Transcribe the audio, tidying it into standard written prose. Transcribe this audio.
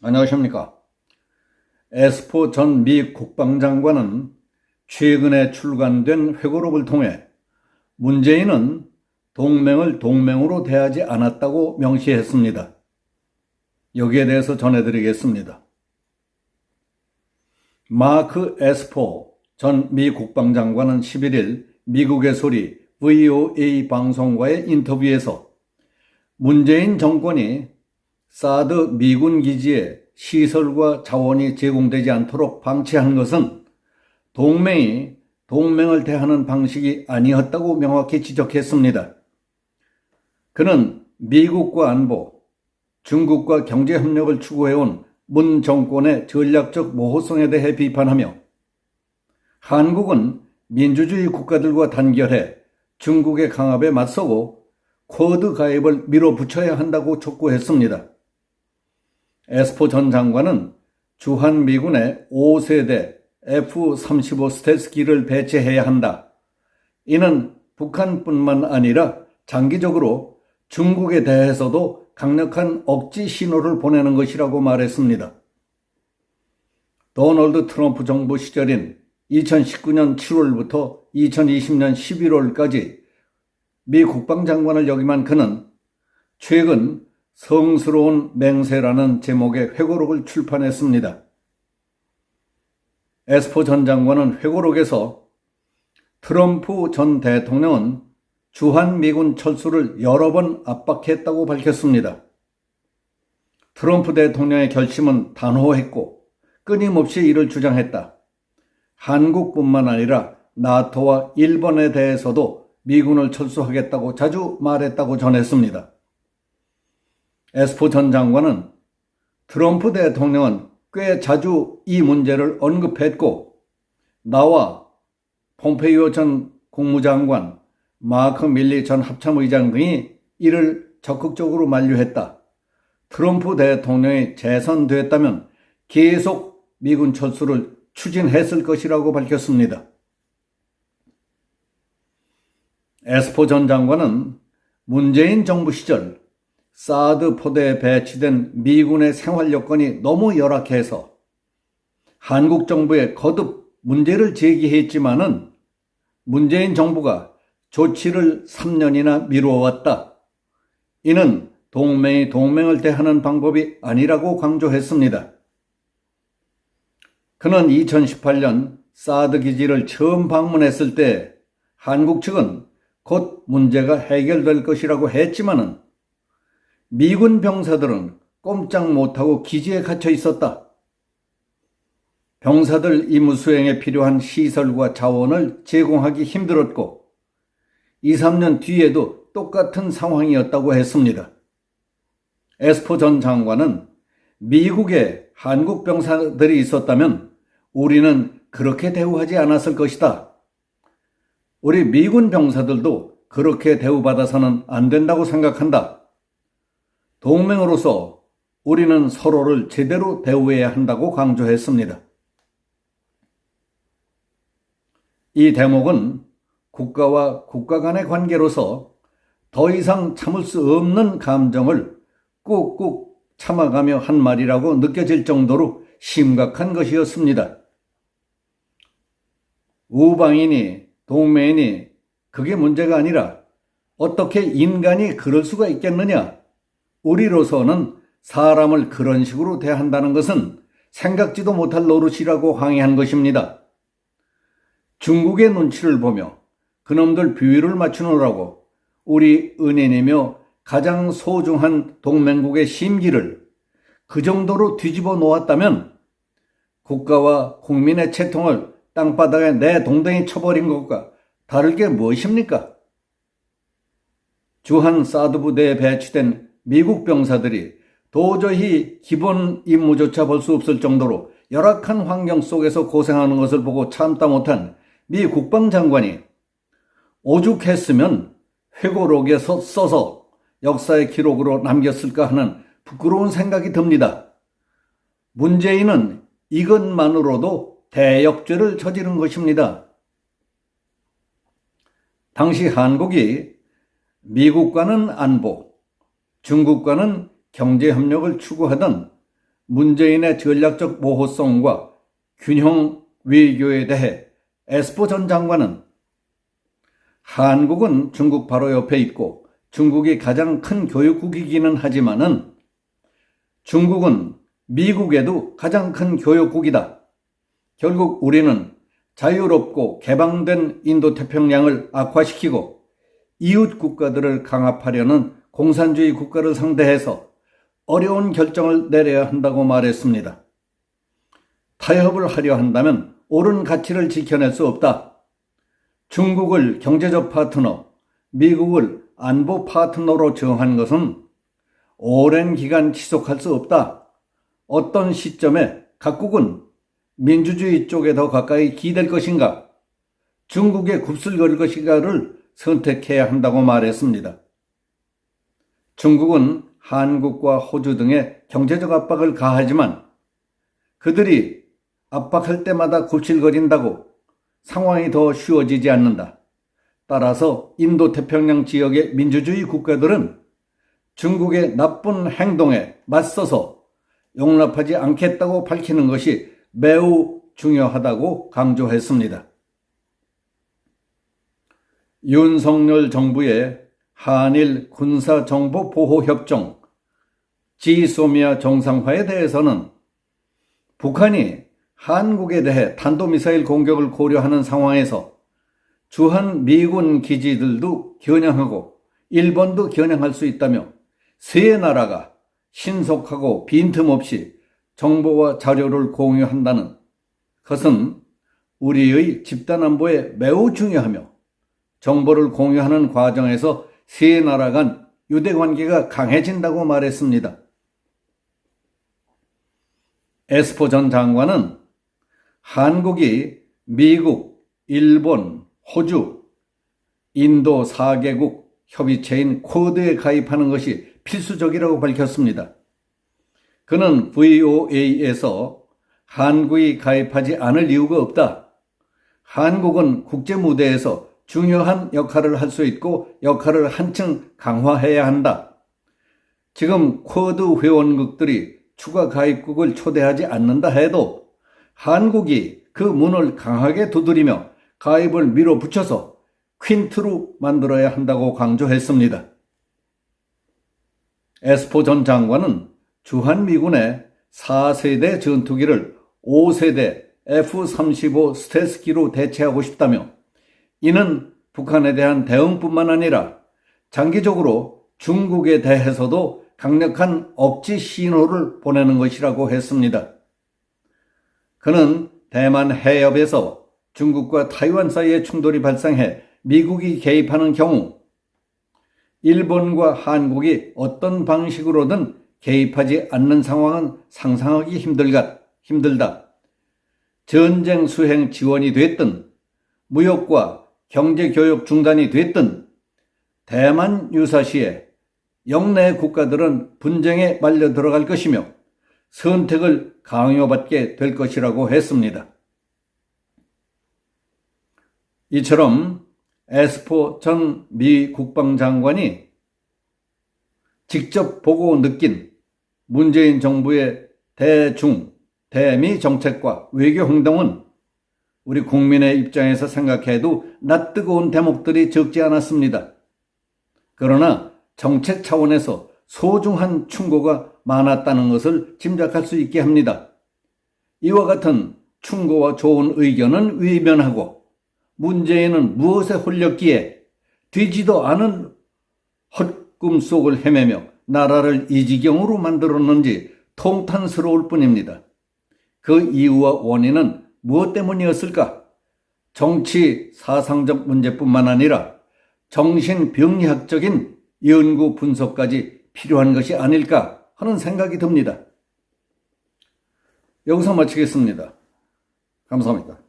안녕하십니까. 에스포 전 미 국방장관은 최근에 출간된 회고록을 통해 문재인은 동맹을 동맹으로 대하지 않았다고 명시했습니다. 여기에 대해서 전해드리겠습니다. 마크 에스포 전 미 국방장관은 11일 미국의 소리 VOA 방송과의 인터뷰에서 문재인 정권이 사드 미군 기지에 시설과 자원이 제공되지 않도록 방치한 것은 동맹이 동맹을 대하는 방식이 아니었다고 명확히 지적했습니다. 그는 미국과 안보, 중국과 경제협력을 추구해온 문 정권의 전략적 모호성에 대해 비판하며 한국은 민주주의 국가들과 단결해 중국의 강압에 맞서고 쿼드 가입을 밀어붙여야 한다고 촉구했습니다. 에스포 전 장관은 주한미군에 5세대 F-35 스텔스기를 배치해야 한다. 이는 북한뿐만 아니라 장기적으로 중국에 대해서도 강력한 억지 신호를 보내는 것이라고 말했습니다. 도널드 트럼프 정부 시절인 2019년 7월부터 2020년 11월까지 미 국방장관을 역임한 그는 최근 성스러운 맹세라는 제목의 회고록을 출판했습니다. 에스포 전 장관은 회고록에서 트럼프 전 대통령은 주한미군 철수를 여러 번 압박했다고 밝혔습니다. 트럼프 대통령의 결심은 단호했고 끊임없이 이를 주장했다. 한국뿐만 아니라 나토와 일본에 대해서도 미군을 철수하겠다고 자주 말했다고 전했습니다. 에스포 전 장관은 트럼프 대통령은 꽤 자주 이 문제를 언급했고 나와 폼페이오 전 국무장관, 마크 밀리 전 합참의장 등이 이를 적극적으로 만류했다. 트럼프 대통령이 재선됐다면 계속 미군 철수를 추진했을 것이라고 밝혔습니다. 에스포 전 장관은 문재인 정부 시절 사드 포대에 배치된 미군의 생활 여건이 너무 열악해서 한국 정부에 거듭 문제를 제기했지만은 문재인 정부가 조치를 3년이나 미루어왔다. 이는 동맹이 동맹을 대하는 방법이 아니라고 강조했습니다. 그는 2018년 사드 기지를 처음 방문했을 때 한국 측은 곧 문제가 해결될 것이라고 했지만은 미군 병사들은 꼼짝 못하고 기지에 갇혀 있었다. 병사들 임무 수행에 필요한 시설과 자원을 제공하기 힘들었고 2, 3년 뒤에도 똑같은 상황이었다고 했습니다. 에스포 전 장관은 미국에 한국 병사들이 있었다면 우리는 그렇게 대우하지 않았을 것이다. 우리 미군 병사들도 그렇게 대우받아서는 안 된다고 생각한다. 동맹으로서 우리는 서로를 제대로 대우해야 한다고 강조했습니다. 이 대목은 국가와 국가 간의 관계로서 더 이상 참을 수 없는 감정을 꾹꾹 참아가며 한 말이라고 느껴질 정도로 심각한 것이었습니다. 우방이니 동맹이니 그게 문제가 아니라 어떻게 인간이 그럴 수가 있겠느냐? 우리로서는 사람을 그런 식으로 대한다는 것은 생각지도 못할 노릇이라고 항의한 것입니다. 중국의 눈치를 보며 그놈들 비위를 맞추느라고 우리 은인이며 가장 소중한 동맹국의 심기를 그 정도로 뒤집어 놓았다면 국가와 국민의 채통을 땅바닥에 내동댕이 쳐버린 것과 다를 게 무엇입니까? 주한 사드 부대에 배치된 미국 병사들이 도저히 기본 임무조차 볼 수 없을 정도로 열악한 환경 속에서 고생하는 것을 보고 참다 못한 미 국방장관이 오죽했으면 회고록에 써서 역사의 기록으로 남겼을까 하는 부끄러운 생각이 듭니다. 문재인은 이것만으로도 대역죄를 저지른 것입니다. 당시 한국이 미국과는 안보, 중국과는 경제협력을 추구하던 문재인의 전략적 모호성과 균형 외교에 대해 에스포 전 장관은 한국은 중국 바로 옆에 있고 중국이 가장 큰 교역국이기는 하지만은 중국은 미국에도 가장 큰 교역국이다. 결국 우리는 자유롭고 개방된 인도태평양을 악화시키고 이웃 국가들을 강압하려는 공산주의 국가를 상대해서 어려운 결정을 내려야 한다고 말했습니다. 타협을 하려 한다면 옳은 가치를 지켜낼 수 없다. 중국을 경제적 파트너, 미국을 안보 파트너로 정한 것은 오랜 기간 지속할 수 없다. 어떤 시점에 각국은 민주주의 쪽에 더 가까이 기댈 것인가, 중국에 굽슬거릴 것인가를 선택해야 한다고 말했습니다. 중국은 한국과 호주 등의 경제적 압박을 가하지만 그들이 압박할 때마다 굽실거린다고 상황이 더 쉬워지지 않는다. 따라서 인도태평양 지역의 민주주의 국가들은 중국의 나쁜 행동에 맞서서 용납하지 않겠다고 밝히는 것이 매우 중요하다고 강조했습니다. 윤석열 정부의 한일 군사정보보호협정 지소미아 정상화에 대해서는 북한이 한국에 대해 탄도미사일 공격을 고려하는 상황에서 주한 미군 기지들도 겨냥하고 일본도 겨냥할 수 있다며 세 나라가 신속하고 빈틈없이 정보와 자료를 공유한다는 것은 우리의 집단안보에 매우 중요하며 정보를 공유하는 과정에서 세 나라 간 유대관계가 강해진다고 말했습니다. 에스포 전 장관은 한국이 미국, 일본, 호주, 인도 4개국 협의체인 쿼드에 가입하는 것이 필수적이라고 밝혔습니다. 그는 VOA에서 한국이 가입하지 않을 이유가 없다. 한국은 국제 무대에서 중요한 역할을 할 수 있고 역할을 한층 강화해야 한다. 지금 쿼드 회원국들이 추가 가입국을 초대하지 않는다 해도 한국이 그 문을 강하게 두드리며 가입을 밀어붙여서 퀸트로 만들어야 한다고 강조했습니다. 에스포 전 장관은 주한미군의 4세대 전투기를 5세대 F-35 스텔스기로 대체하고 싶다며 이는 북한에 대한 대응뿐만 아니라 장기적으로 중국에 대해서도 강력한 억지 신호를 보내는 것이라고 했습니다. 그는 대만 해협에서 중국과 타이완 사이에 충돌이 발생해 미국이 개입하는 경우 일본과 한국이 어떤 방식으로든 개입하지 않는 상황은 상상하기 힘들다. 전쟁 수행 지원이 됐든 무역과 경제교역 중단이 됐든 대만 유사시에 영내 국가들은 분쟁에 말려 들어갈 것이며 선택을 강요받게 될 것이라고 했습니다. 이처럼 에스포 전 미 국방장관이 직접 보고 느낀 문재인 정부의 대중, 대미 정책과 외교 행동은 우리 국민의 입장에서 생각해도 낯뜨거운 대목들이 적지 않았습니다. 그러나 정책 차원에서 소중한 충고가 많았다는 것을 짐작할 수 있게 합니다. 이와 같은 충고와 좋은 의견은 외면하고 문재인은 무엇에 홀렸기에 되지도 않은 헛꿈속을 헤매며 나라를 이 지경으로 만들었는지 통탄스러울 뿐입니다. 그 이유와 원인은 무엇 때문이었을까? 정치 사상적 문제뿐만 아니라 정신병리학적인 연구 분석까지 필요한 것이 아닐까 하는 생각이 듭니다. 여기서 마치겠습니다. 감사합니다.